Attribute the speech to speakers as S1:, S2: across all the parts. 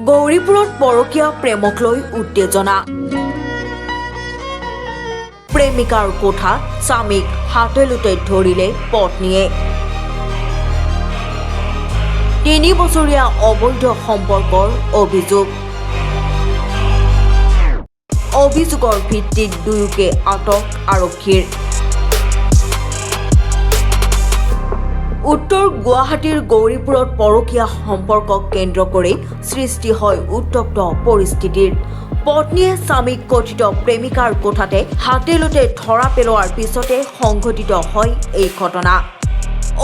S1: গৌৰীপুৰত পৰকীয়া প্ৰেমক লৈ উত্তেজনা। প্ৰেমিকাৰ কোঠাত স্বামীক হাতেলোতে ধৰিলে পত্নীয়ে। 3 বছৰীয়া অবৈধ সম্পৰ্কৰ অভিযোগ। অভিযোগৰ ভিত্তিত দুয়োকে আটক আৰক্ষীৰ। উত্তৰ গুৱাহাটীৰ গৌৰীপুৰত পৰকীয়া সম্পৰ্কক কেন্দ্ৰ কৰি সৃষ্টি হয় উত্তপ্ত পৰিস্থিতিৰ। পত্নীয়ে স্বামীক কথিত প্ৰেমিকাৰ কোঠাতে হাতেলোতে ধৰা পেলোৱাৰ পিছতে সংঘটিত হয় এই ঘটনা।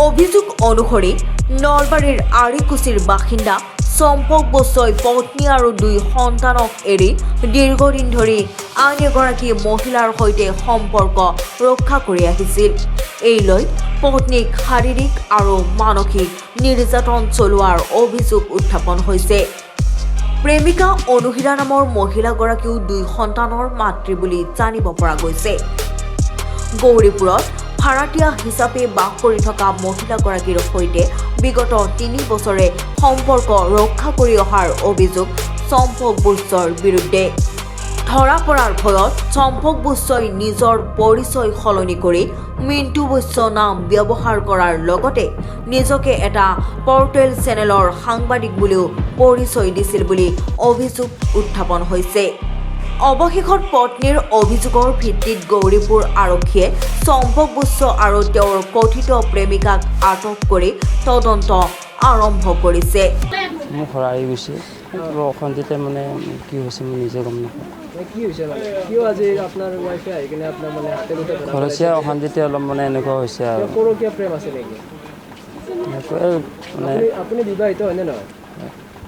S1: অভিযোগ অনুসৰি নলবাৰীৰ আৰিকুছিৰ বাসিন্দা চম্পক বসুই পত্নী আৰু 2 সন্তানক এৰি দীৰ্ঘদিন ধৰি আন এগৰাকী মহিলাৰ সৈতে সম্পৰ্ক ৰক্ষা কৰি আহিছিল। এই লৈ পত্নীক শাৰীৰিক আৰু মানসিক নিৰ্যাতন চলোৱাৰ অভিযোগ উত্থাপন হৈছে। প্ৰেমিকা অনুহিৰা নামৰ মহিলাগৰাকীও 2 সন্তানৰ মাতৃ বুলি জানিব পৰা গৈছে। গৌৰীপুৰত ভাড়াতীয়া হিচাপে বাস কৰি থকা মহিলাগৰাকীৰ সৈতে বিগত 3 বছৰে সম্পৰ্ক ৰক্ষা কৰি অহাৰ অভিযোগ চম্পক বসুৰ বিৰুদ্ধে। ধৰা পৰাৰ ভয়ত চম্পক বসুই নিজৰ পৰিচয় সলনি কৰি মিণ্টু বসু নাম ব্যৱহাৰ কৰাৰ লগতে নিজকে এটা পৰ্টেল চেনেলৰ সাংবাদিক বুলিও পৰিচয় দিছিল বুলি অভিযোগ উত্থাপন হৈছে। অৱশেষত পত্নীৰ অভিযোগৰ ভিত্তিত গৌৰীপুৰ আৰক্ষীয়ে চম্পক বসু আৰু তেওঁৰ কথিত প্ৰেমিকাক আটক কৰি তদন্ত আৰম্ভ কৰিছে।
S2: মোক হৰাই গৈছে অশান্তিতে মানে কি হৈছে মই নিজে গম নাপাওঁ।
S3: কি হৈছে মানে কিয় আজি আপোনাৰ ৱাইফে আহি কিনে আপোনাৰ মানে হাতেলোতে
S2: ঘৰচীয়া অশান্তিতে অলপ মানে এনেকুৱা হৈছে আৰু
S3: পৰকীয়া প্ৰেম আছে নেকি?
S2: মানে
S3: আপুনি বিবাহিত হয়নে নহয়?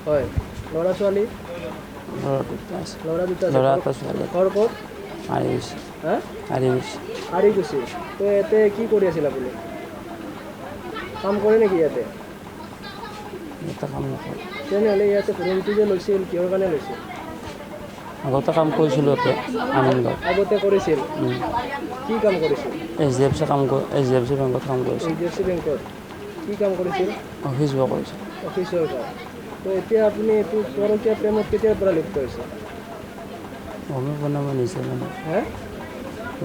S3: হয়। ল'ৰা ছোৱালী? ল'ৰা দুটা
S2: ল'ৰা এটা ছোৱালী।
S3: ঘৰ ক'ত?
S2: আৰিকুছি।
S3: হা?
S2: আৰিকুছি।
S3: আৰিকুছি। তো ইয়াতে কি কৰি আছিল আপুনি? কাম কৰে নেকি ইয়াতে?
S2: ইয়াতে কাম নকৰে।
S3: তেনেহ'লে ইয়াতে ৰুমটো যে লৈছিল কিহৰ কাৰণে লৈছিল?
S2: আগতে কাম কৰিছিলোঁ ইয়াতে আনন্দত।
S3: আগতে কৰিছিল? কি কাম কৰিছিল?
S2: HDFC বেংকত কাম কৰিছিল।
S3: HDFC বেংকত কি কাম কৰিছিল?
S2: অফিচ ৱৰ্ক কৰিছিল।
S3: অফিচৰ কাম। তো এতিয়া আপুনি এইটো পৰকীয়া প্ৰেমত কেতিয়াৰ পৰা লিপ্ত হৈছে?
S2: গমেই পোৱা নাই মই নিজে মানে
S3: হে?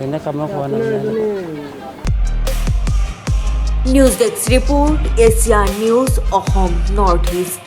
S2: এনে কামে খোৱা নাই।
S1: News desk report, Asia news Assam north east.